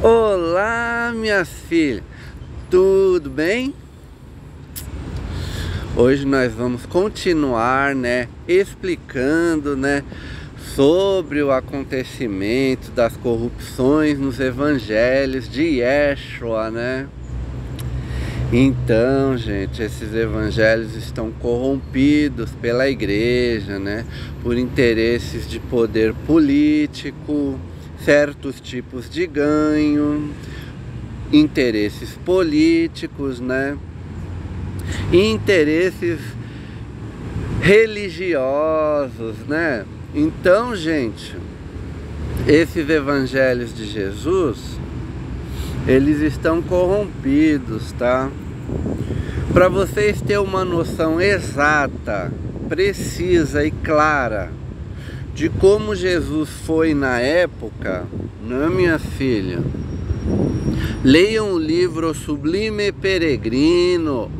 Olá, minha filha, tudo bem? Hoje nós vamos continuar, explicando, sobre o acontecimento das corrupções nos evangelhos de Yeshua, Então, gente, esses evangelhos estão corrompidos pela igreja, por interesses de poder político, certos tipos de ganho, interesses políticos, e interesses religiosos, Então, gente, esses evangelhos de Jesus, eles estão corrompidos, tá? Para vocês terem uma noção exata, precisa e clara de como Jesus foi na época, minha filha, leiam o livro O Sublime Peregrino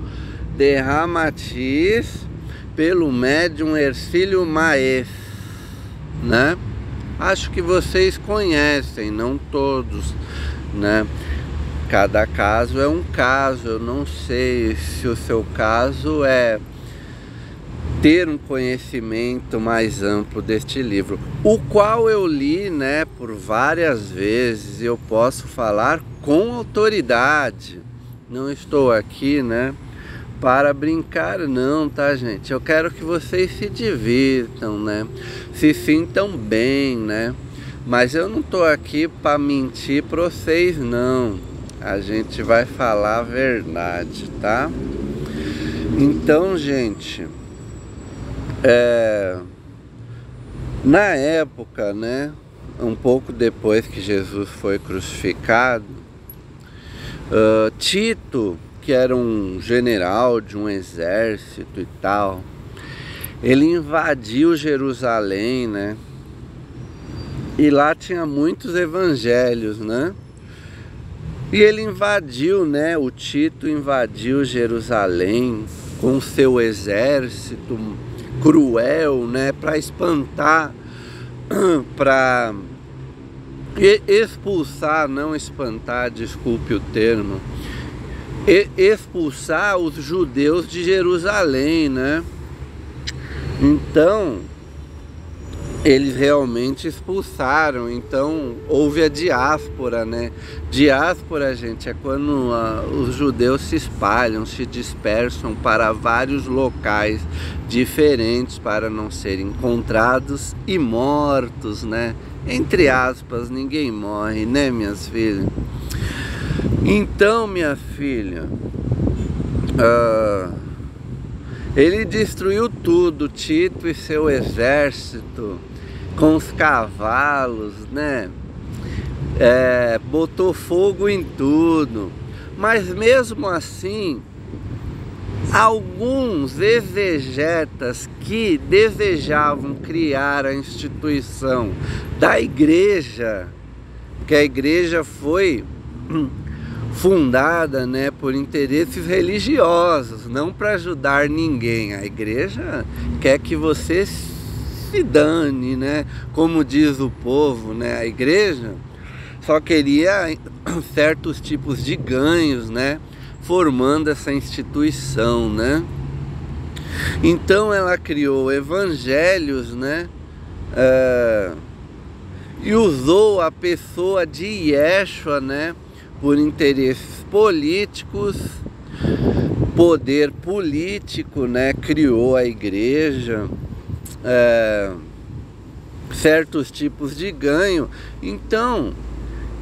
de Ramatiz pelo médium Hercílio Maes, Acho que vocês conhecem, não todos, Cada caso é um caso. Eu não sei se o seu caso é ter um conhecimento mais amplo deste livro, o qual eu li, por várias vezes, e eu posso falar com autoridade. Não estou aqui, para brincar não, tá, gente? Eu quero que vocês se divirtam, se sintam bem, Mas eu não tô aqui para mentir para vocês, não. A gente vai falar a verdade, tá? Então, gente, na época, um pouco depois que Jesus foi crucificado, Tito, que era um general de um exército e tal, ele invadiu Jerusalém, E lá tinha muitos evangelhos, E ele invadiu, o Tito invadiu Jerusalém com seu exército cruel, para espantar, para expulsar, não espantar, desculpe o termo, expulsar os judeus de Jerusalém, Então, eles realmente expulsaram. Então houve a diáspora, Diáspora, gente, é quando os judeus se espalham, se dispersam para vários locais diferentes para não serem encontrados e mortos, Entre aspas, ninguém morre, minhas filhas? Então, minha filha, ele destruiu tudo, Tito e seu exército, com os cavalos, botou fogo em tudo. Mas mesmo assim, alguns exegetas que desejavam criar a instituição da igreja, que a igreja foi fundada, por interesses religiosos, não para ajudar ninguém. A igreja quer que você se dane, Como diz o povo, A igreja só queria certos tipos de ganhos, formando essa instituição, Então ela criou evangelhos, e usou a pessoa de Yeshua, por interesses políticos, poder político, criou a igreja, certos tipos de ganho. Então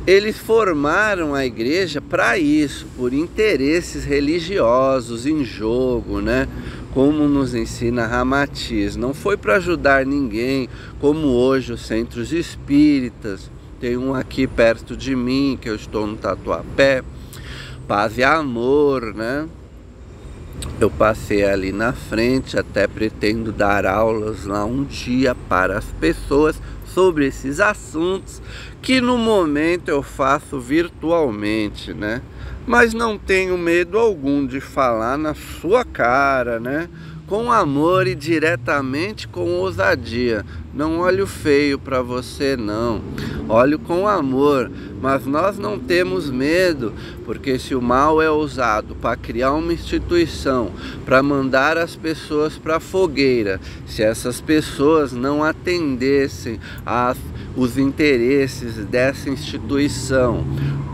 eles formaram a igreja para isso, por interesses religiosos em jogo, Como nos ensina Ramatiz. Não foi para ajudar ninguém, como hoje os centros espíritas. Tem um aqui perto de mim, que eu estou no Tatuapé, Paz e Amor, Eu passei ali na frente, até pretendo dar aulas lá um dia para as pessoas sobre esses assuntos, que no momento eu faço virtualmente, Mas não tenho medo algum de falar na sua cara, com amor e diretamente com ousadia. Não olho feio para você, não. olho com amor, mas nós não temos medo, porque se o mal é usado para criar uma instituição, para mandar as pessoas para a fogueira, se essas pessoas não atendessem os interesses dessa instituição,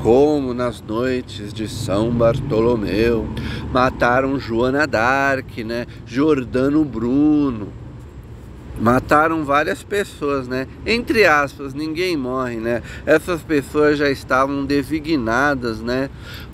como nas noites de São Bartolomeu, mataram Joana d'Arc, né? Giordano Bruno, mataram várias pessoas, né? Entre aspas, ninguém morre, né? Essas pessoas já estavam designadas, né,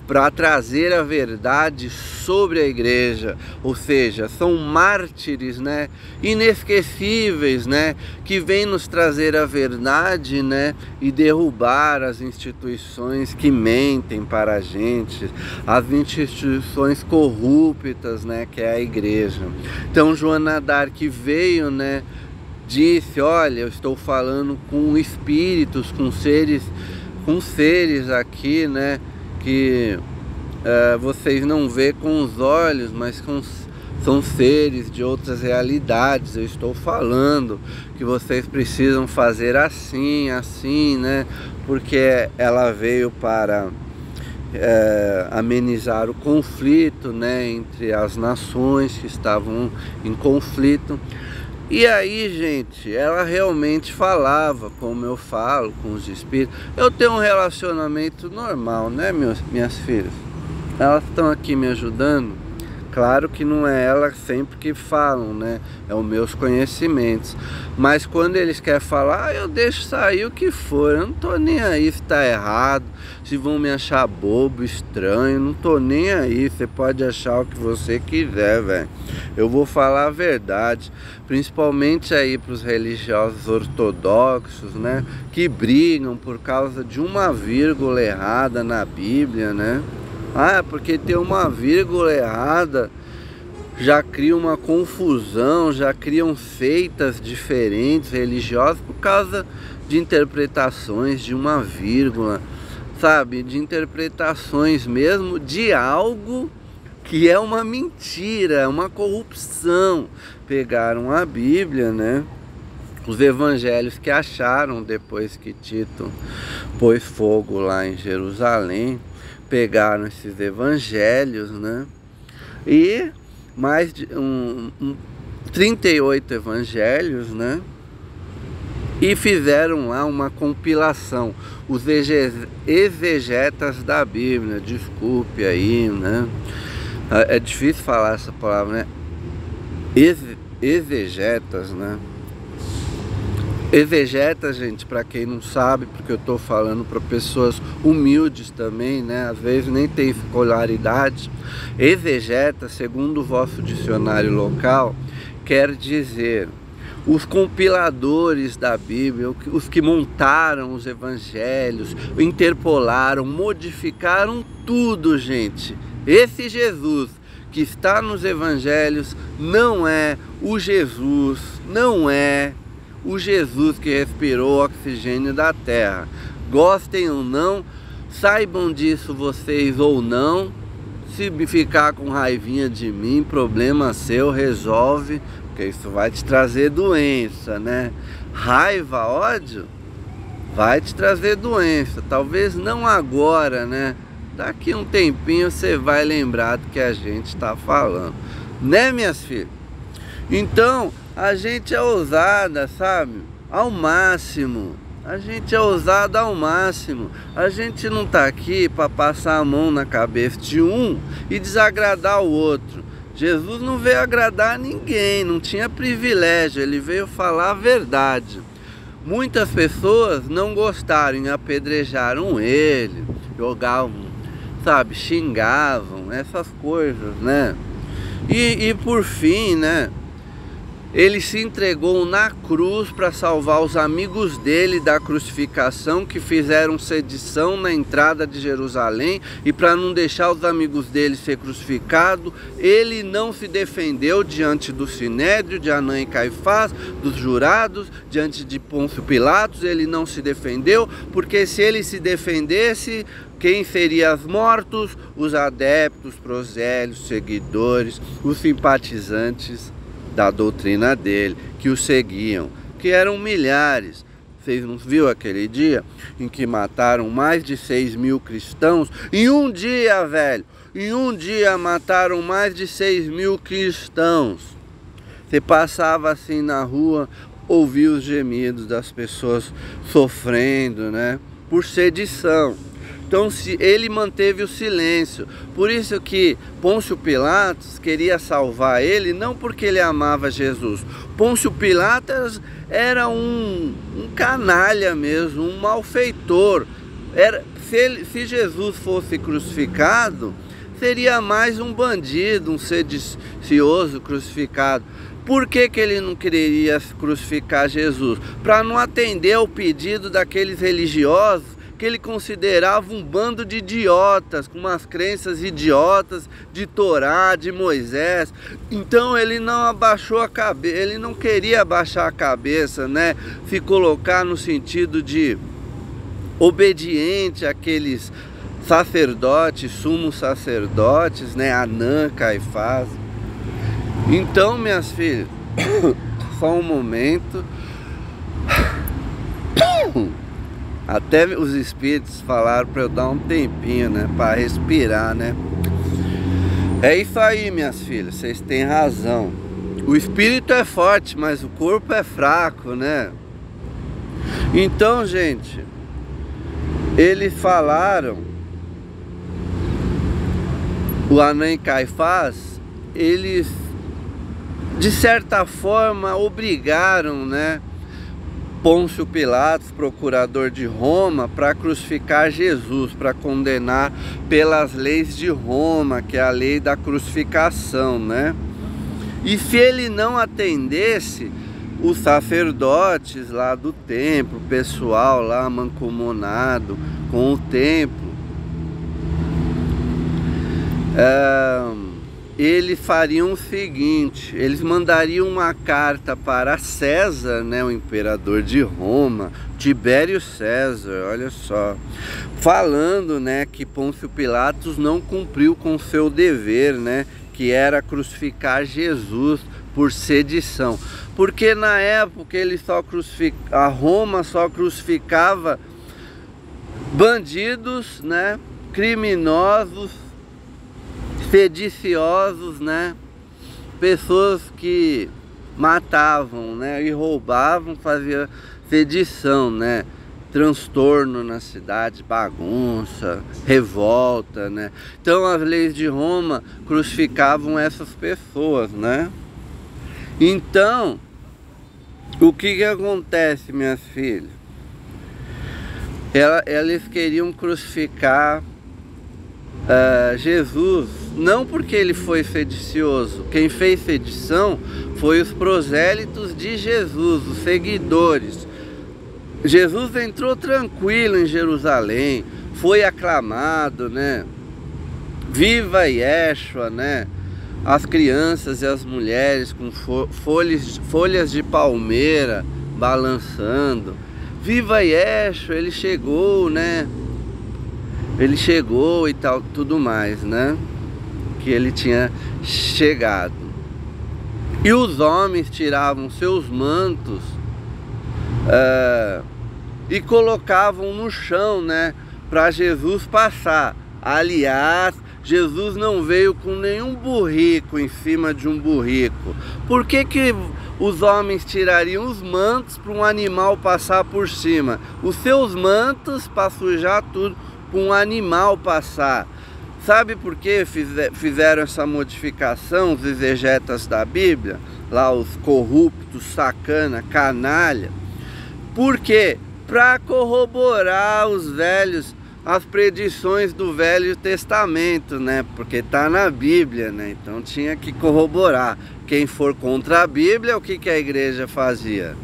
para trazer a verdade sobre a igreja, ou seja, são mártires, né, inesquecíveis, né, que vêm nos trazer a verdade, né, e derrubar as instituições que mentem para a gente, as instituições corruptas, né, que é a igreja. Então Joana d'Arc veio, né, disse: olha, eu estou falando com espíritos, com seres aqui, né, que vocês não vê com os olhos, mas são seres de outras realidades. Eu estou falando que vocês precisam fazer assim, assim, né, porque ela veio para amenizar o conflito, né, entre as nações que estavam em conflito. E aí, gente, ela realmente falava, como eu falo com os espíritos. Eu tenho um relacionamento normal, né, minhas filhas? Elas estão aqui me ajudando. Claro que não é elas sempre que falam, né? É os meus conhecimentos. Mas quando eles querem falar, eu deixo sair o que for. Eu não tô nem aí se tá errado, se vão me achar bobo, estranho. Não tô nem aí. Você pode achar o que você quiser, velho. Eu vou falar a verdade. Principalmente aí pros religiosos ortodoxos, né? Que brigam por causa de uma vírgula errada na Bíblia, né? Ah, porque tem uma vírgula errada, já cria uma confusão, já criam seitas diferentes, religiosas, por causa de interpretações de uma vírgula, sabe? De interpretações mesmo de algo que é uma mentira, uma corrupção. Pegaram a Bíblia, né? Os evangelhos que acharam depois que Tito pôs fogo lá em Jerusalém, pegaram esses evangelhos, né, e mais de 38 evangelhos, né, e fizeram lá uma compilação, os exegetas da Bíblia. Desculpe aí, né, é difícil falar essa palavra, né, exegetas, né. Exegetas, gente, para quem não sabe, porque eu estou falando para pessoas humildes também, né? Às vezes nem tem escolaridade. Exegeta, segundo o vosso dicionário local, quer dizer os compiladores da Bíblia, os que montaram os evangelhos, interpolaram, modificaram tudo, gente. Esse Jesus que está nos evangelhos não é o Jesus, não é o Jesus que respirou o oxigênio da terra. Gostem ou não, saibam disso vocês ou não. Se ficar com raivinha de mim, problema seu, resolve, porque isso vai te trazer doença, né? Raiva, ódio, vai te trazer doença. Talvez não agora, né? Daqui um tempinho você vai lembrar do que a gente está falando, né, minhas filhas? Então, a gente é ousada, sabe? Ao máximo. A gente é ousada ao máximo. A gente não tá aqui para passar a mão na cabeça de um e desagradar o outro. Jesus não veio agradar ninguém, não tinha privilégio, ele veio falar a verdade. Muitas pessoas não gostaram, apedrejaram ele, jogavam, sabe, xingavam, essas coisas, né? E por fim, né? Ele se entregou na cruz para salvar os amigos dele da crucificação, que fizeram sedição na entrada de Jerusalém, e para não deixar os amigos dele ser crucificados, ele não se defendeu diante do Sinédrio, de Anã e Caifás, dos jurados, diante de Pôncio Pilatos. Ele não se defendeu, porque se ele se defendesse, quem seria os mortos? Os adeptos, prosélitos, seguidores, os simpatizantes da doutrina dele, que o seguiam, que eram milhares. Vocês não viram aquele dia em que mataram mais de 6.000 cristãos? Em um dia, velho, em um dia mataram mais de 6.000 cristãos. Você passava assim na rua, ouvia os gemidos das pessoas sofrendo, né? Por sedição. Então ele manteve o silêncio. Por isso que Pôncio Pilatos queria salvar ele, não porque ele amava Jesus. Pôncio Pilatos era um canalha mesmo, um malfeitor. Se Jesus fosse crucificado, seria mais um bandido, um sedicioso crucificado. Por que ele não queria crucificar Jesus? Para não atender ao pedido daqueles religiosos que ele considerava um bando de idiotas, com umas crenças idiotas de Torá, de Moisés. Então ele não abaixou a cabeça, ele não queria abaixar a cabeça, né? Se colocar no sentido de obediente àqueles sacerdotes, sumos sacerdotes, né? Anã, Caifás. Então, minhas filhas, só um momento. Até os espíritos falaram para eu dar um tempinho, né? Para respirar, né? É isso aí, minhas filhas, vocês têm razão. O espírito é forte, mas o corpo é fraco, né? Então, gente, eles falaram, o Anã e Caifás, eles de certa forma obrigaram, né, Pôncio Pilatos, procurador de Roma, para crucificar Jesus, para condenar pelas leis de Roma, que é a lei da crucificação, né? E se ele não atendesse, os sacerdotes lá do templo, o pessoal lá mancomunado com o templo, eles fariam o seguinte: eles mandariam uma carta para César, né, o imperador de Roma, Tibério César, olha só, falando, né, que Pôncio Pilatos não cumpriu com seu dever, né, que era crucificar Jesus por sedição, porque na época ele a Roma só crucificava bandidos, né, criminosos, sediciosos, né? Pessoas que matavam, né? E roubavam, faziam sedição, né? Transtorno na cidade, bagunça, revolta, né? Então as leis de Roma crucificavam essas pessoas, né? Então, o que acontece, minhas filhas? Eles queriam crucificar Jesus, não porque ele foi sedicioso. Quem fez sedição foi os prosélitos de Jesus, os seguidores. Jesus entrou tranquilo em Jerusalém, foi aclamado, né? Viva Yeshua, né? As crianças e as mulheres com folhas de palmeira balançando. Viva Yeshua, ele chegou, né? Ele chegou e tal, tudo mais, né? Que ele tinha chegado. E os homens tiravam seus mantos e colocavam no chão, né? Para Jesus passar. Aliás, Jesus não veio com nenhum burrico em cima de um burrico. Por que os homens tirariam os mantos para um animal passar por cima? Os seus mantos para sujar tudo, para um animal passar. Sabe por que fizeram essa modificação os exegetas da Bíblia? Lá os corruptos, sacana, canalha. Por quê? Para corroborar as predições do Velho Testamento, né? Porque tá na Bíblia, né? Então tinha que corroborar. Quem for contra a Bíblia, o que a igreja fazia?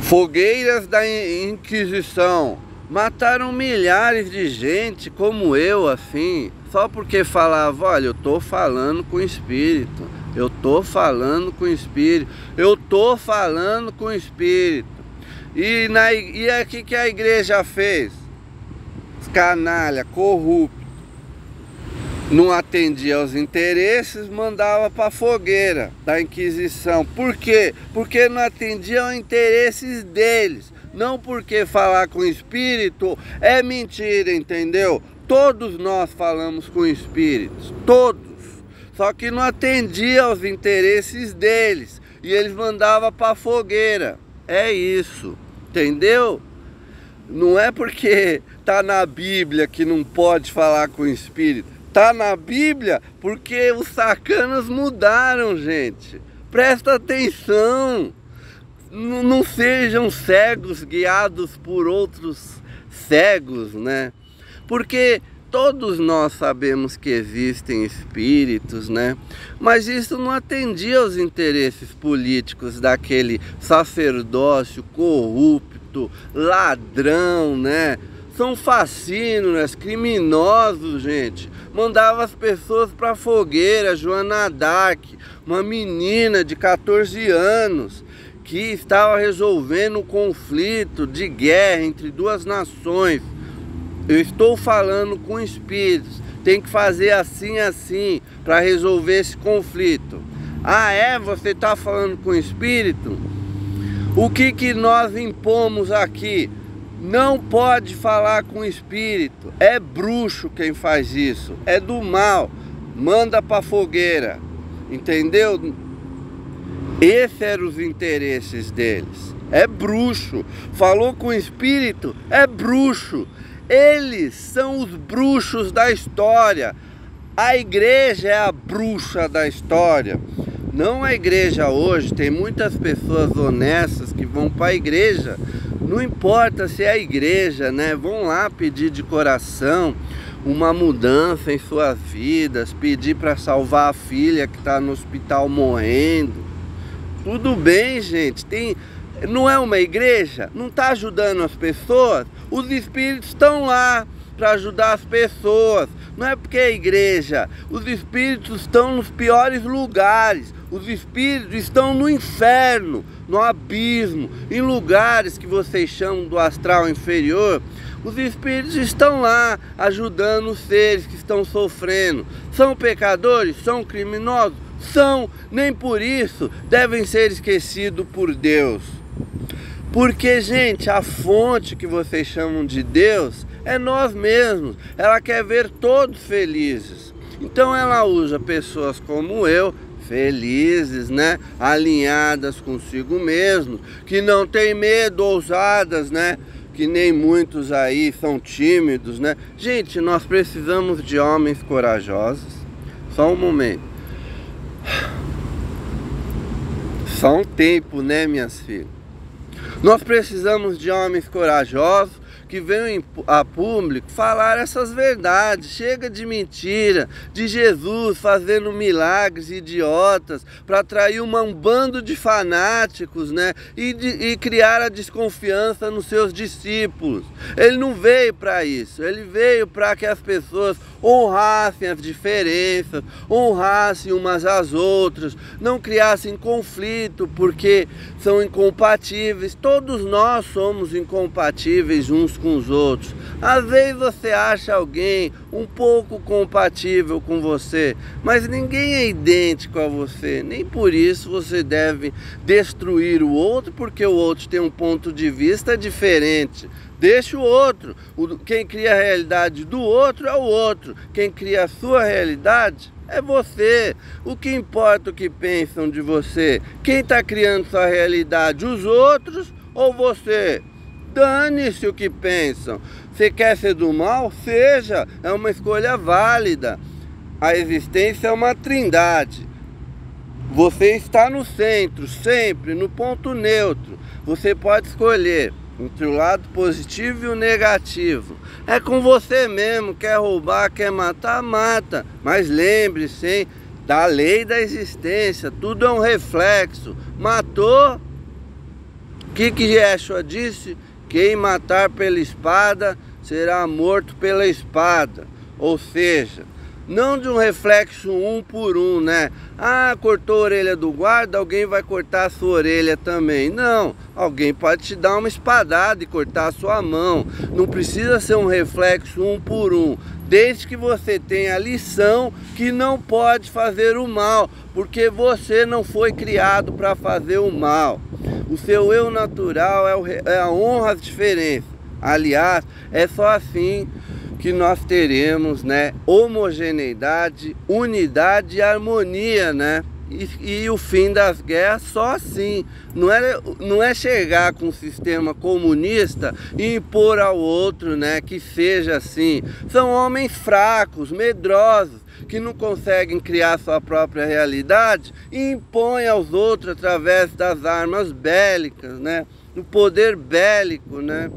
Fogueiras da Inquisição. Mataram milhares de gente, como eu, assim, só porque falava, olha, eu tô falando com o Espírito, eu tô falando com o Espírito, eu tô falando com o Espírito. E aqui que a igreja fez? Canalha, corrupto. não atendia aos interesses, mandava para a fogueira da Inquisição. Por quê? Porque não atendia aos interesses deles. Não porque falar com espírito é mentira, entendeu? Todos nós falamos com espíritos, todos. Só que não atendia aos interesses deles. E eles mandavam para a fogueira. É isso, entendeu? Não é porque tá na Bíblia que não pode falar com espírito. Tá na Bíblia porque os sacanas mudaram, gente. Presta atenção. Não sejam cegos guiados por outros cegos, né? Porque todos nós sabemos que existem espíritos, né? Mas isso não atendia aos interesses políticos daquele sacerdócio corrupto, ladrão, né? São fascínoras, criminosos, gente. Mandava as pessoas para a fogueira. Joana d'Arc, uma menina de 14 anos, que estava resolvendo um conflito de guerra entre duas nações. Eu estou falando com espíritos, tem que fazer assim, assim, para resolver esse conflito. Ah, é? Você está falando com espírito? O que nós impomos aqui? Não pode falar com espírito. É bruxo quem faz isso, é do mal. Manda para a fogueira, entendeu? Esses eram os interesses deles. É bruxo. Falou com espírito, é bruxo. Eles são os bruxos da história. A igreja é a bruxa da história. Não a igreja hoje. Tem muitas pessoas honestas que vão para a igreja. Não importa se é a igreja, né? Vão lá pedir de coração uma mudança em suas vidas. Pedir para salvar a filha que está no hospital morrendo. Tudo bem, gente. Não é uma igreja? Não está ajudando as pessoas? Os espíritos estão lá para ajudar as pessoas. Não é porque é igreja. Os espíritos estão nos piores lugares. Os espíritos estão no inferno, no abismo, em lugares que vocês chamam do astral inferior. Os espíritos estão lá ajudando os seres que estão sofrendo. São pecadores? São criminosos? São. Nem por isso devem ser esquecidos por Deus. Porque, gente, a fonte que vocês chamam de Deus é nós mesmos. Ela quer ver todos felizes. Então ela usa pessoas como eu, felizes, né? Alinhadas consigo mesmo, que não tem medo, ousadas, né? Que nem muitos aí são tímidos, né? Gente, nós precisamos de homens corajosos. Só um momento. Só um tempo, né, minhas filhas? Nós precisamos de homens corajosos que venham a público falar essas verdades. Chega de mentira, de Jesus fazendo milagres idiotas para atrair um bando de fanáticos, né? E criar a desconfiança nos seus discípulos. Ele não veio para isso, ele veio para que as pessoas honrassem as diferenças, honrassem umas às outras, não criassem conflito porque são incompatíveis. Todos nós somos incompatíveis uns com os outros. Às vezes você acha alguém um pouco compatível com você, mas ninguém é idêntico a você. Nem por isso você deve destruir o outro porque o outro tem um ponto de vista diferente. Deixa o outro. Quem cria a realidade do outro é o outro. Quem cria a sua realidade é você. O que importa o que pensam de você? Quem está criando sua realidade? Os outros ou você? Dane-se o que pensam. Você quer ser do mal? Seja. É uma escolha válida. A existência é uma trindade. Você está no centro, sempre, no ponto neutro. Você pode escolher entre o lado positivo e o negativo. É com você mesmo. Quer roubar, quer matar, mata. Mas lembre-se, hein, da lei da existência. Tudo é um reflexo. Matou. O que Yeshua disse? Quem matar pela espada será morto pela espada. Ou seja, não de um reflexo um por um, né? Ah, cortou a orelha do guarda, alguém vai cortar a sua orelha também. Não, alguém pode te dar uma espadada e cortar a sua mão. Não precisa ser um reflexo um por um. desde que você tenha a lição que não pode fazer o mal, porque você não foi criado para fazer o mal. O seu eu natural é a honra às diferenças. Aliás, é só assim que nós teremos, né, homogeneidade, unidade e harmonia, né? E o fim das guerras só assim. Não é chegar com um sistema comunista e impor ao outro, né, que seja assim. São homens fracos, medrosos, que não conseguem criar sua própria realidade e impõem aos outros através das armas bélicas, né, do poder bélico, né,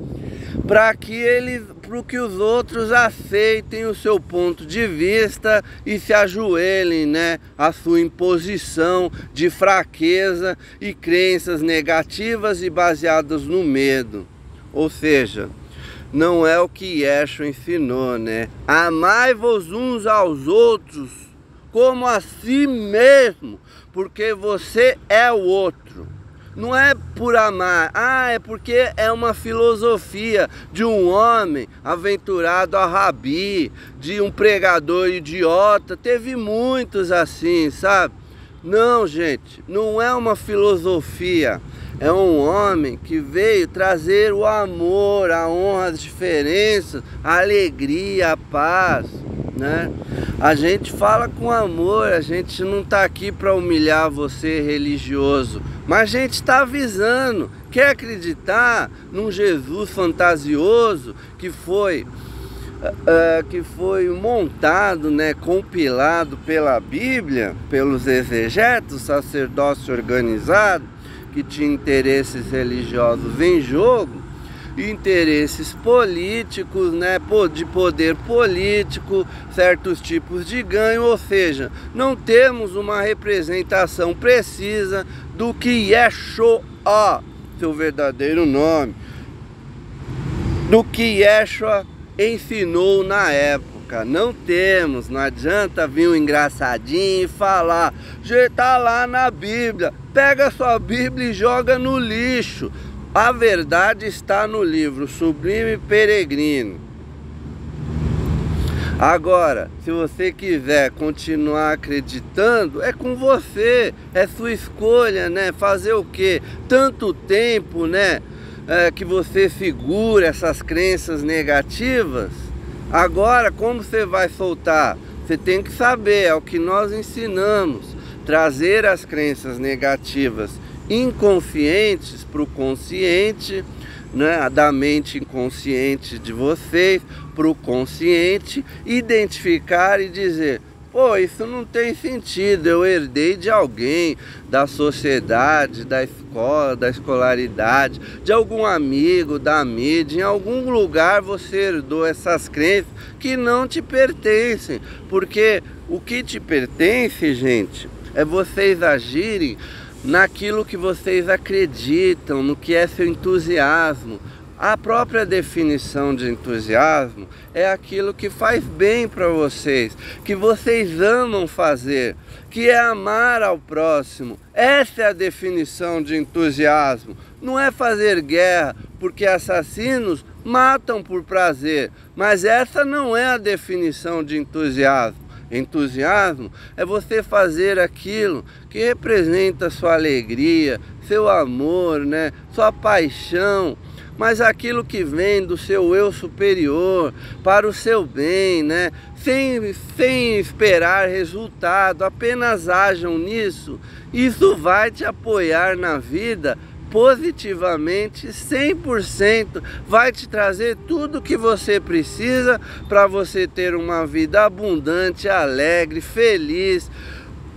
para que os outros aceitem o seu ponto de vista e se ajoelhem, né, à sua imposição de fraqueza e crenças negativas e baseadas no medo. Ou seja, não é o que Yeshua ensinou, né? Amai-vos uns aos outros como a si mesmo, porque você é o outro. Não é por amar, é porque é uma filosofia de um homem aventurado a rabi, de um pregador idiota. Teve muitos assim, sabe? Não, gente, não é uma filosofia. É um homem que veio trazer o amor, a honra, as diferenças, a alegria, a paz, né? A gente fala com amor, a gente não está aqui para humilhar você religioso, mas a gente está avisando. Quer acreditar num Jesus fantasioso que foi montado, né, compilado pela Bíblia, pelos exegetos, sacerdócio organizado, que tinha interesses religiosos em jogo, interesses políticos, né, de poder político, certos tipos de ganho, ou seja, não temos uma representação precisa do que Yeshua, seu verdadeiro nome, do que Yeshua ensinou na época. Não temos, não adianta vir um engraçadinho e falar, já tá lá na Bíblia, pega sua Bíblia e joga no lixo. A verdade está no livro Sublime Peregrino. Agora, se você quiser continuar acreditando, é com você, é sua escolha, né? Fazer o quê? Tanto tempo, né, que você segura essas crenças negativas. Agora, como você vai soltar? Você tem que saber, é o que nós ensinamos, trazer as crenças negativas inconscientes para o consciente, né, da mente inconsciente de vocês para o consciente, identificar e dizer, pô, isso não tem sentido, eu herdei de alguém, da sociedade, da escola, da escolaridade, de algum amigo, da mídia, em algum lugar você herdou essas crenças que não te pertencem, porque o que te pertence, gente, é vocês agirem naquilo que vocês acreditam, no que é seu entusiasmo. A própria definição de entusiasmo é aquilo que faz bem para vocês, que vocês amam fazer, que é amar ao próximo. Essa é a definição de entusiasmo. Não é fazer guerra, porque assassinos matam por prazer, mas essa não é a definição de entusiasmo. Entusiasmo é você fazer aquilo que representa sua alegria, seu amor, né, sua paixão, mas aquilo que vem do seu eu superior para o seu bem, né, sem esperar resultado, apenas ajam nisso. Isso vai te apoiar na vida positivamente, 100%, vai te trazer tudo o que você precisa para você ter uma vida abundante, alegre, feliz,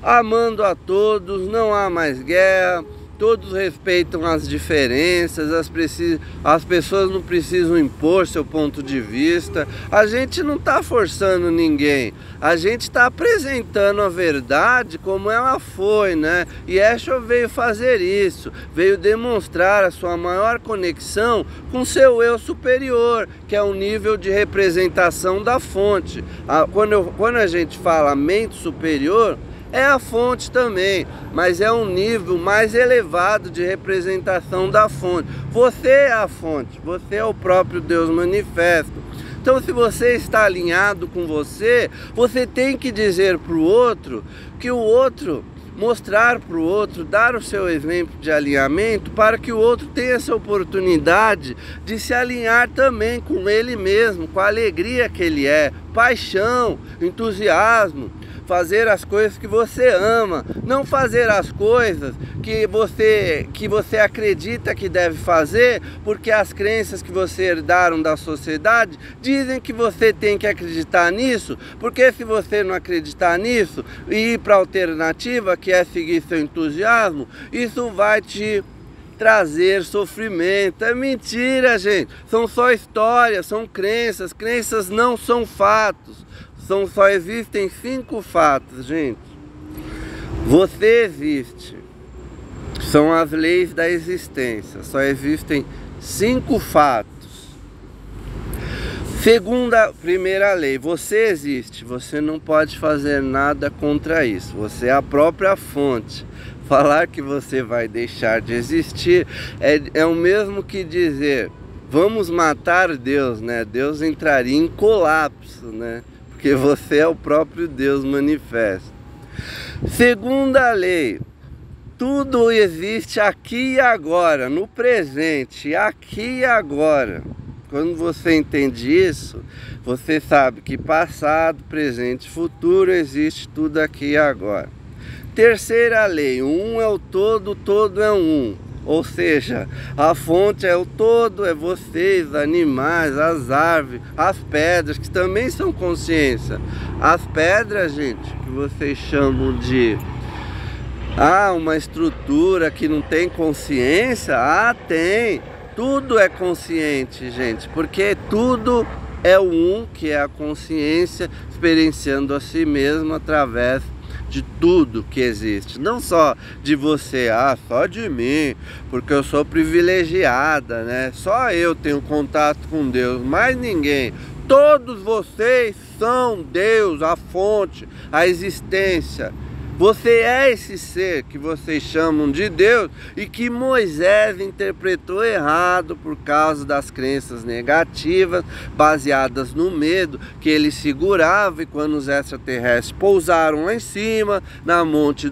amando a todos, não há mais guerra, todos respeitam as diferenças, as pessoas não precisam impor seu ponto de vista. A gente não está forçando ninguém, a gente está apresentando a verdade como ela foi, né? E Yeshua veio fazer isso, veio demonstrar a sua maior conexão com seu eu superior, que é o nível de representação da fonte. Quando a gente fala mente superior, é a fonte também, mas é um nível mais elevado de representação da fonte. Você é a fonte, você é o próprio Deus manifesto. Então, se você está alinhado com você, você tem que dizer para o outro que o outro, mostrar para o outro, dar o seu exemplo de alinhamento para que o outro tenha essa oportunidade de se alinhar também com ele mesmo, com a alegria que ele é, paixão, entusiasmo, fazer as coisas que você ama, não fazer as coisas que você acredita que deve fazer, porque as crenças que você herdaram da sociedade dizem que você tem que acreditar nisso, porque se você não acreditar nisso e ir para a alternativa, que é seguir seu entusiasmo, isso vai te trazer sofrimento. É mentira, gente, são só histórias, são crenças, crenças não são fatos. Só existem 5 fatos, gente. Você existe. São as leis da existência. Só existem 5 fatos. Primeira lei, você existe. Você não pode fazer nada contra isso. Você é a própria fonte. Falar que você vai deixar de existir é o mesmo que dizer, vamos matar Deus, né? Deus entraria em colapso, né? Porque você é o próprio Deus manifesto. Segunda lei, tudo existe aqui e agora, no presente, aqui e agora. Quando você entende isso, você sabe que passado, presente e futuro existe tudo aqui e agora. Terceira lei, um é o todo, o todo é um. Ou seja, a fonte é o todo, é vocês, animais, as árvores, as pedras, que também são consciência. As pedras, gente, que vocês chamam de uma estrutura que não tem consciência, tem. Tudo é consciente, gente, porque tudo é o um, que é a consciência, experienciando a si mesmo através de tudo que existe, não só de você, só de mim, porque eu sou privilegiada, né? Só eu tenho contato com Deus, mais ninguém. Todos vocês são Deus, a fonte, a existência. Você é esse ser que vocês chamam de Deus e que Moisés interpretou errado por causa das crenças negativas, baseadas no medo que ele segurava, e quando os extraterrestres pousaram lá em cima,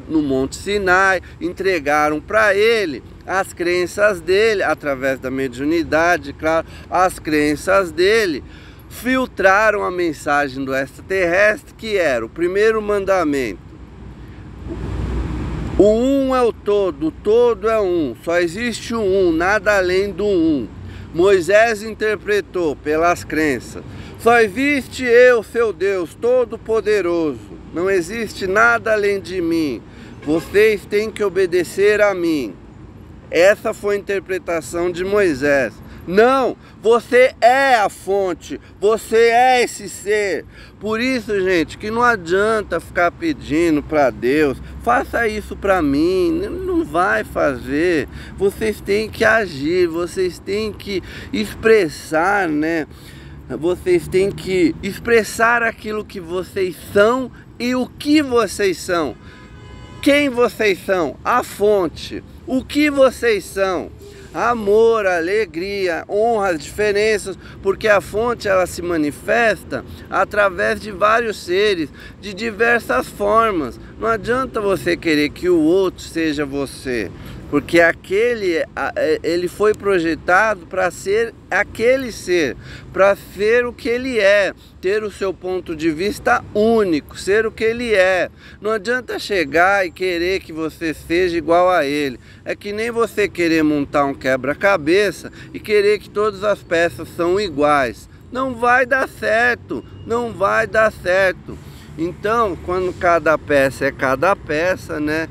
no Monte Sinai, entregaram para ele as crenças dele, através da mediunidade, claro, as crenças dele, filtraram a mensagem do extraterrestre, que era o primeiro mandamento. O um é o todo é um, só existe o um, nada além do um. Moisés interpretou pelas crenças, só existe eu, seu Deus, todo-poderoso, não existe nada além de mim, vocês têm que obedecer a mim. Essa foi a interpretação de Moisés. Não, você é a fonte, você é esse ser. Por isso, gente, que não adianta ficar pedindo para Deus, faça isso para mim, não vai fazer. Vocês têm que agir, vocês têm que expressar, né? Vocês têm que expressar aquilo que vocês são e o que vocês são. Quem vocês são? A fonte. O que vocês são? Amor, alegria, honra, as diferenças, porque a fonte ela se manifesta através de vários seres, de diversas formas. Não adianta você querer que o outro seja você, porque ele foi projetado para ser aquele ser, para ser o que ele é, ter o seu ponto de vista único, ser o que ele é. Não adianta chegar e querer que você seja igual a ele. É que nem você querer montar um quebra-cabeça e querer que todas as peças são iguais. Não vai dar certo, não vai dar certo. Então, quando cada peça é cada peça, né?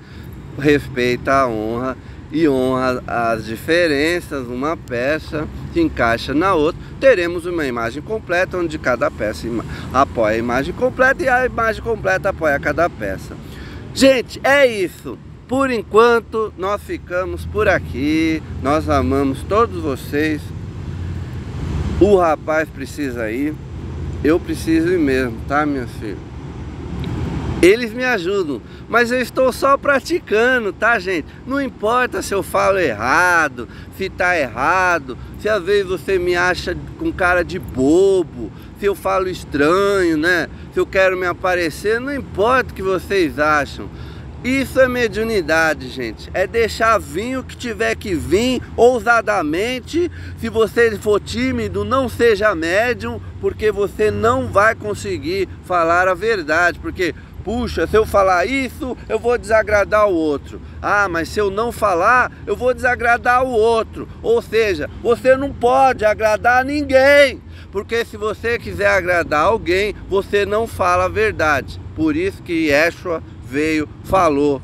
Respeita a honra e honra as diferenças, uma peça se encaixa na outra, teremos uma imagem completa, onde cada peça apoia a imagem completa e a imagem completa apoia cada peça. Gente, é isso. Por enquanto, nós ficamos por aqui. Nós amamos todos vocês. O rapaz precisa ir. Eu preciso ir mesmo, tá, minha filha? Eles me ajudam, mas eu estou só praticando, tá, gente? Não importa se eu falo errado, se tá errado, se às vezes você me acha com cara de bobo, se eu falo estranho, né? Se eu quero me aparecer, não importa o que vocês acham. Isso é mediunidade, gente. É deixar vir o que tiver que vir, ousadamente. Se você for tímido, não seja médium, porque você não vai conseguir falar a verdade. Porque, puxa, se eu falar isso, eu vou desagradar o outro. Ah, mas se eu não falar, eu vou desagradar o outro. Ou seja, você não pode agradar ninguém. Porque se você quiser agradar alguém, você não fala a verdade. Por isso que Yeshua veio, falou,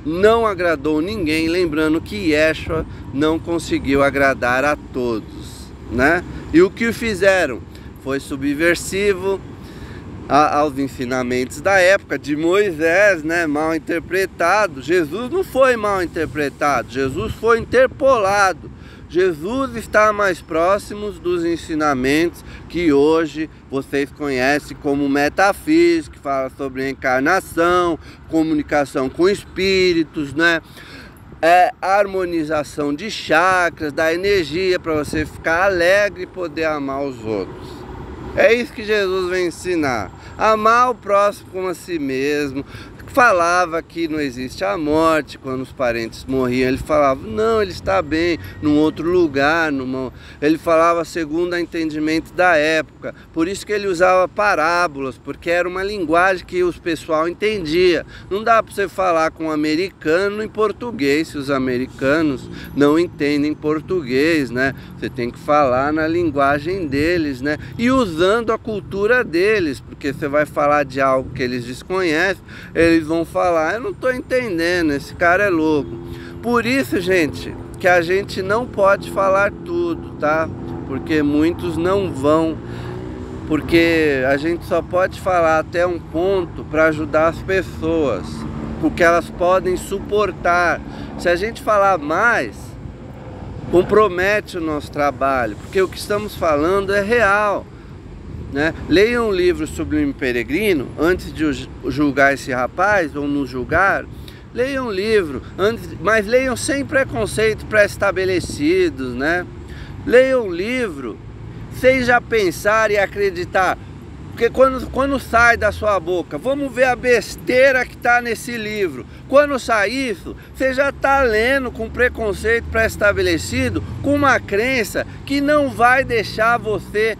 não agradou ninguém, lembrando que Yeshua não conseguiu agradar a todos, né? E o que fizeram? Foi subversivo aos ensinamentos da época de Moisés, né? Mal interpretado. Jesus não foi mal interpretado, Jesus foi interpolado. Jesus está mais próximo dos ensinamentos que hoje vocês conhecem como metafísica, que fala sobre reencarnação, comunicação com espíritos, né? Harmonização de chakras, da energia para você ficar alegre e poder amar os outros. É isso que Jesus vem ensinar. Amar o próximo como a si mesmo. Falava que não existe a morte, quando os parentes morriam, ele falava, não, ele está bem, num outro lugar, ele falava segundo o entendimento da época, por isso que ele usava parábolas, porque era uma linguagem que os pessoal entendia. Não dá para você falar com um americano em português, se os americanos não entendem português, né? Você tem que falar na linguagem deles, né? E usando a cultura deles, porque você vai falar de algo que eles desconhecem, eles vão falar, eu não estou entendendo, esse cara é louco. Por isso, gente, que a gente não pode falar tudo, tá? Porque muitos não vão, porque a gente só pode falar até um ponto para ajudar as pessoas, porque elas podem suportar. Se a gente falar mais, compromete o nosso trabalho, porque o que estamos falando é real, né? Leiam um livro Sublime Peregrino antes de julgar esse rapaz ou nos julgar. Leiam um livro, mas leiam sem preconceito pré-estabelecidos, né? Leiam um livro sem já pensar e acreditar. Porque quando sai da sua boca, vamos ver a besteira que está nesse livro. Quando sai isso, você já está lendo com preconceito pré-estabelecido, com uma crença que não vai deixar você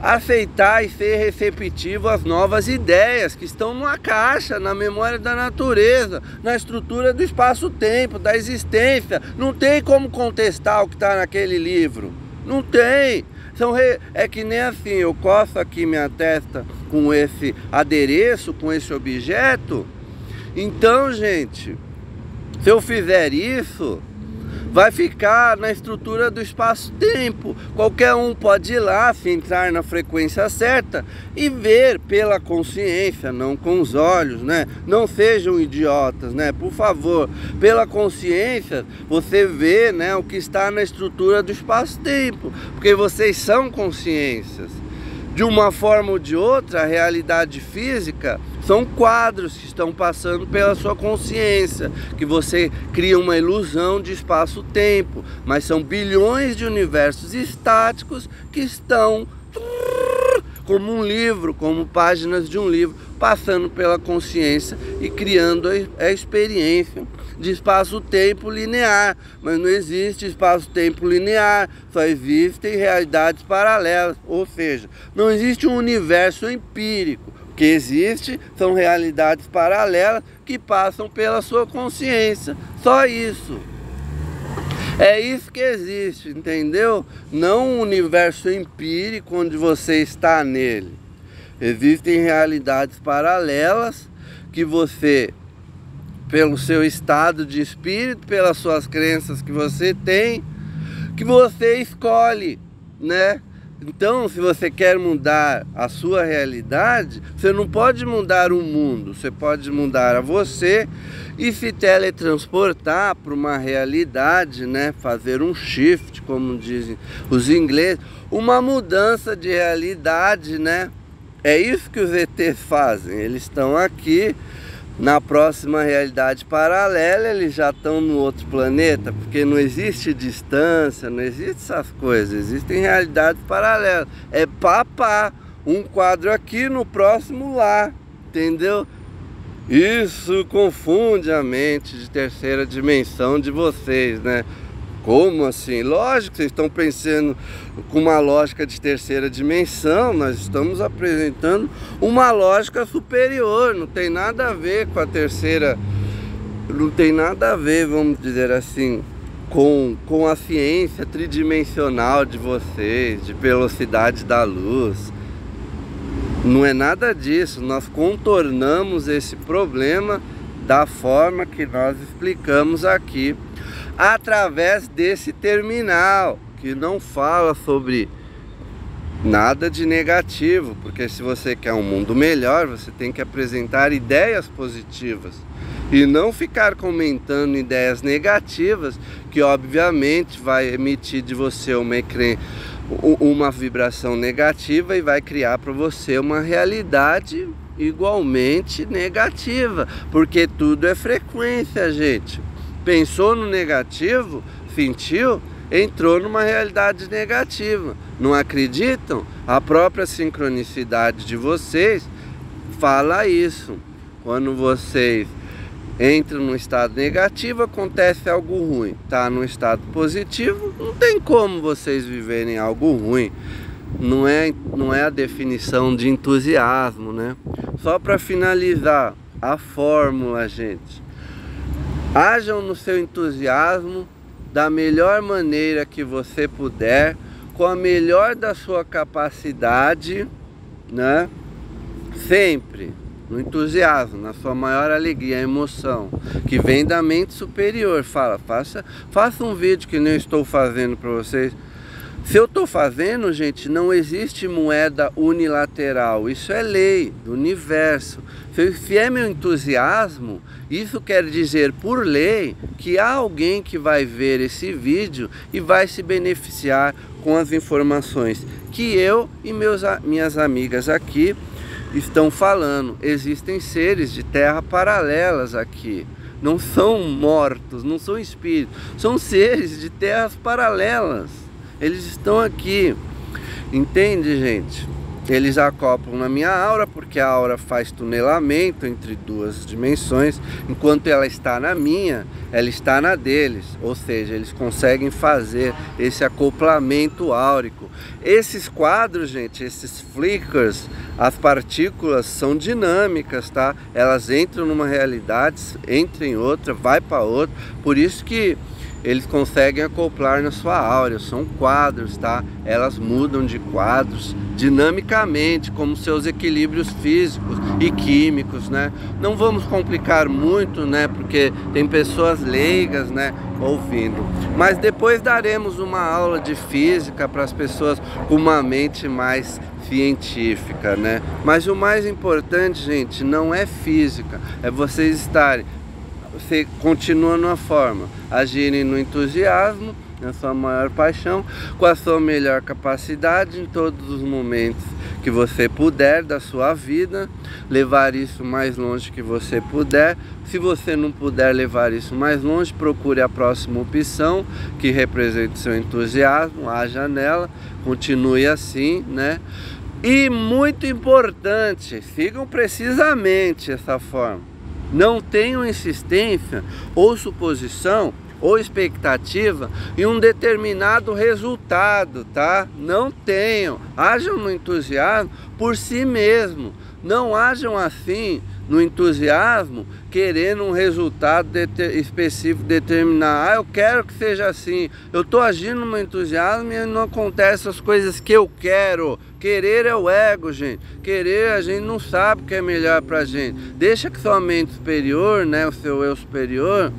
aceitar e ser receptivo às novas ideias que estão numa caixa, na memória da natureza, na estrutura do espaço-tempo, da existência. Não tem como contestar o que está naquele livro. Não tem. É que nem assim, eu coço aqui minha testa com esse adereço, com esse objeto. Então, gente, se eu fizer isso, vai ficar na estrutura do espaço-tempo. Qualquer um pode ir lá, se entrar na frequência certa e ver pela consciência, não com os olhos, né? Não sejam idiotas, né? Por favor, pela consciência você vê, né, o que está na estrutura do espaço-tempo, porque vocês são consciências. De uma forma ou de outra, a realidade física são quadros que estão passando pela sua consciência, que você cria uma ilusão de espaço-tempo, mas são bilhões de universos estáticos que estão como um livro, como páginas de um livro, passando pela consciência e criando a experiência de espaço-tempo linear. Mas não existe espaço-tempo linear, só existem realidades paralelas, ou seja, não existe um universo empírico. O que existe são realidades paralelas que passam pela sua consciência, só isso. É isso que existe, entendeu? Não um universo empírico onde você está nele. Existem realidades paralelas que você, pelo seu estado de espírito, pelas suas crenças que você tem, que você escolhe, né? Então, se você quer mudar a sua realidade, você não pode mudar o mundo, você pode mudar a você e se teletransportar para uma realidade, né? Fazer um shift, como dizem os ingleses, uma mudança de realidade, né? É isso que os ETs fazem, eles estão aqui na próxima realidade paralela, eles já estão no outro planeta, porque não existe distância, não existe essas coisas, existem realidades paralelas, é papá. um quadro aqui, no próximo lá, entendeu? Isso confunde a mente de terceira dimensão de vocês, né? Como assim? Lógico, vocês estão pensando com uma lógica de terceira dimensão. Nós estamos apresentando uma lógica superior. Não tem nada a ver com a terceira. Não tem nada a ver, vamos dizer assim, com a ciência tridimensional de vocês, de velocidade da luz. Não é nada disso. Nós contornamos esse problema da forma que nós explicamos aqui, através desse terminal, que não fala sobre nada de negativo, porque se você quer um mundo melhor, você tem que apresentar ideias positivas e não ficar comentando ideias negativas, que obviamente vai emitir de você uma vibração negativa e vai criar para você uma realidade igualmente negativa, porque tudo é frequência, gente. Pensou no negativo, sentiu, entrou numa realidade negativa. Não acreditam? A própria sincronicidade de vocês fala isso. Quando vocês entram no estado negativo, acontece algo ruim. Tá no estado positivo, não tem como vocês viverem algo ruim. Não é a definição de entusiasmo, né? Só para finalizar a fórmula, gente. Hajam no seu entusiasmo da melhor maneira que você puder, com a melhor da sua capacidade, né? Sempre no entusiasmo, na sua maior alegria, emoção, que vem da mente superior. Faça um vídeo que nem eu estou fazendo para vocês. Se eu estou fazendo, gente, não existe moeda unilateral. Isso é lei do universo. Se é meu entusiasmo, isso quer dizer, por lei, que há alguém que vai ver esse vídeo e vai se beneficiar com as informações que eu e minhas amigas aqui estão falando. Existem seres de terra paralelas aqui. Não são mortos, não são espíritos. São seres de terras paralelas. Eles estão aqui, entende, gente? Eles acoplam na minha aura, porque a aura faz tunelamento entre duas dimensões. Enquanto ela está na minha, ela está na deles. Ou seja, eles conseguem fazer esse acoplamento áurico. Esses quadros, gente, esses flickers, as partículas são dinâmicas, tá? Elas entram numa realidade, entram em outra, vai para outra. Por isso que eles conseguem acoplar na sua áurea. São quadros, tá? Elas mudam de quadros dinamicamente, como seus equilíbrios físicos e químicos, né? Não vamos complicar muito, né? Porque tem pessoas leigas, né, ouvindo. Mas depois daremos uma aula de física para as pessoas com uma mente mais científica, né? Mas o mais importante, gente, não é física, é vocês estarem... Você continua numa forma, agirem no entusiasmo, na sua maior paixão, com a sua melhor capacidade em todos os momentos que você puder da sua vida, levar isso mais longe que você puder. Se você não puder levar isso mais longe, procure a próxima opção que represente o seu entusiasmo, haja nela, continue assim, né? E muito importante, sigam precisamente essa forma. Não tenham insistência ou suposição ou expectativa em um determinado resultado, tá? Não tenham. Hajam no entusiasmo por si mesmo. Não hajam assim no entusiasmo querendo um resultado específico determinado. Ah, eu quero que seja assim. Eu estou agindo no meu entusiasmo e não acontecem as coisas que eu quero. Querer é o ego, gente. Querer, a gente não sabe o que é melhor pra gente. Deixa que sua mente superior, né, o seu eu superior,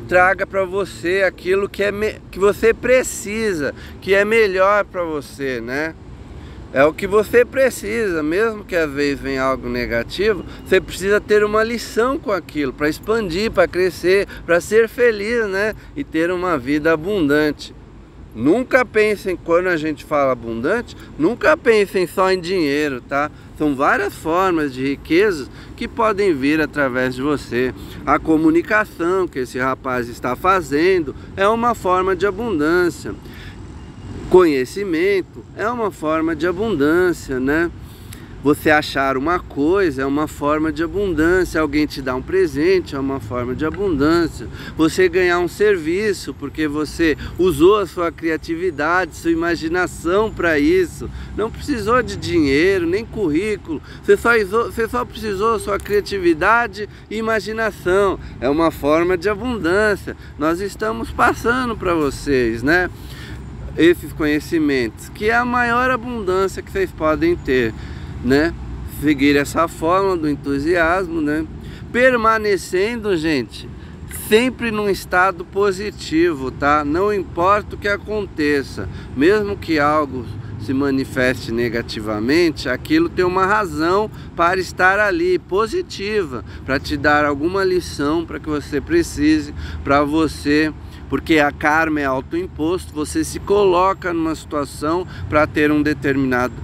traga para você aquilo que você precisa, que é melhor para você, né? É o que você precisa, mesmo que às vezes venha algo negativo, você precisa ter uma lição com aquilo, para expandir, para crescer, para ser feliz, né? E ter uma vida abundante. Nunca pensem, quando a gente fala abundante, nunca pensem só em dinheiro, tá? São várias formas de riquezas que podem vir através de você. A comunicação que esse rapaz está fazendo é uma forma de abundância. Conhecimento é uma forma de abundância, né? Você achar uma coisa é uma forma de abundância, alguém te dá um presente é uma forma de abundância, você ganhar um serviço porque você usou a sua criatividade, sua imaginação para isso, não precisou de dinheiro, nem currículo, você só precisou da sua criatividade e imaginação, é uma forma de abundância. Nós estamos passando para vocês, né, esses conhecimentos, que é a maior abundância que vocês podem ter, né? Seguir essa forma do entusiasmo, né? Permanecendo, gente, sempre num estado positivo, tá? Não importa o que aconteça, mesmo que algo se manifeste negativamente, aquilo tem uma razão para estar ali, positiva, para te dar alguma lição, para que você precise, para você, porque a karma é autoimposto, você se coloca numa situação para ter um determinado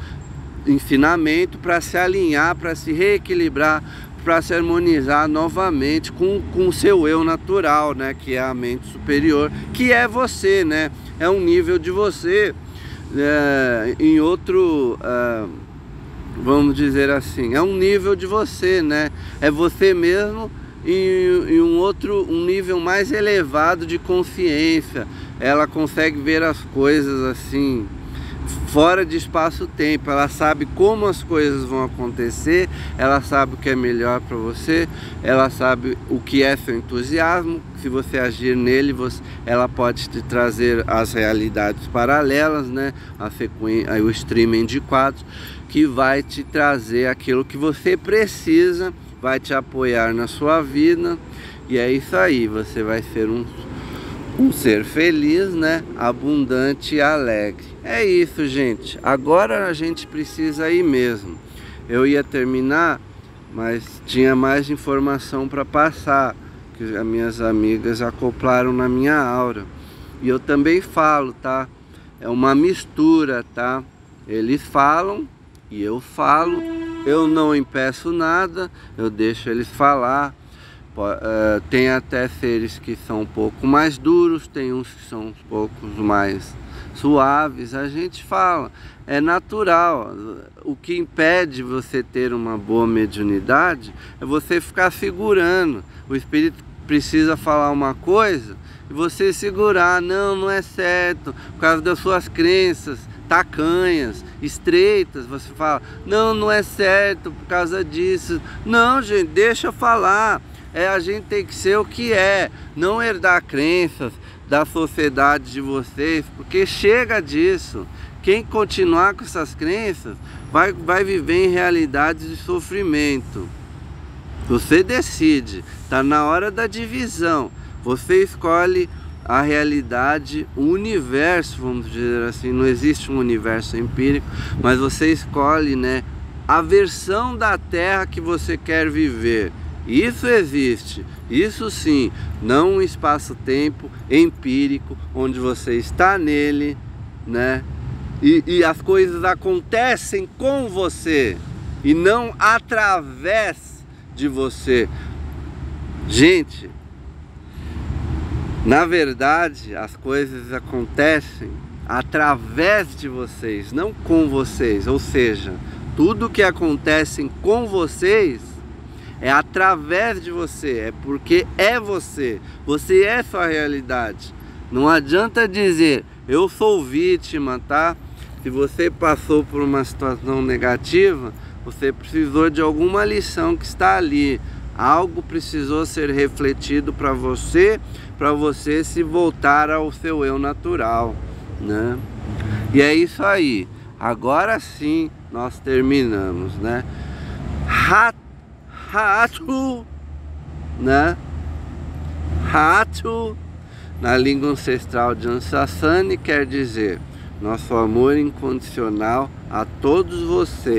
ensinamento, para se alinhar, para se reequilibrar, para se harmonizar novamente com o seu eu natural, né, que é a mente superior, que é você, né, é um nível de você, em outro, vamos dizer assim, é um nível de você, né, é você mesmo em um nível mais elevado de consciência. Ela consegue ver as coisas assim, fora de espaço-tempo, ela sabe como as coisas vão acontecer, ela sabe o que é melhor para você, ela sabe o que é seu entusiasmo, se você agir nele, ela pode te trazer as realidades paralelas, né? O streaming de quadros, que vai te trazer aquilo que você precisa, vai te apoiar na sua vida, e é isso aí, você vai ser um ser feliz, né? Abundante e alegre. É isso, gente. Agora a gente precisa ir mesmo. Eu ia terminar, mas tinha mais informação para passar, que as minhas amigas acoplaram na minha aura. E eu também falo, tá? É uma mistura, tá? Eles falam e eu falo. Eu não impeço nada, eu deixo eles falar. Tem até seres que são um pouco mais duros, tem uns que são um pouco mais suaves. A gente fala, é natural. O que impede você ter uma boa mediunidade é você ficar segurando. O espírito precisa falar uma coisa e você segurar. Não é certo, por causa das suas crenças tacanhas, estreitas. Você fala, não é certo por causa disso. Não, gente, deixa eu falar. A gente tem que ser o que é, não herdar crenças da sociedade de vocês, porque chega disso. Quem continuar com essas crenças vai viver em realidades de sofrimento. Você decide, está na hora da divisão. Você escolhe a realidade, o universo, vamos dizer assim. Não existe um universo empírico, mas você escolhe, né, a versão da Terra que você quer viver. Isso existe, isso sim, não um espaço-tempo empírico, onde você está nele, né? E as coisas acontecem com você e não através de você. Gente, na verdade, as coisas acontecem através de vocês, não com vocês. Ou seja, tudo que acontece com vocês é através de você, é porque é você é sua realidade. Não adianta dizer, eu sou vítima, tá? Se você passou por uma situação negativa, você precisou de alguma lição que está ali. Algo precisou ser refletido para você se voltar ao seu eu natural, né? E é isso aí. Agora sim, nós terminamos, né? Hatu, né? Hatu, na língua ancestral de Ansasani, quer dizer nosso amor incondicional a todos vocês.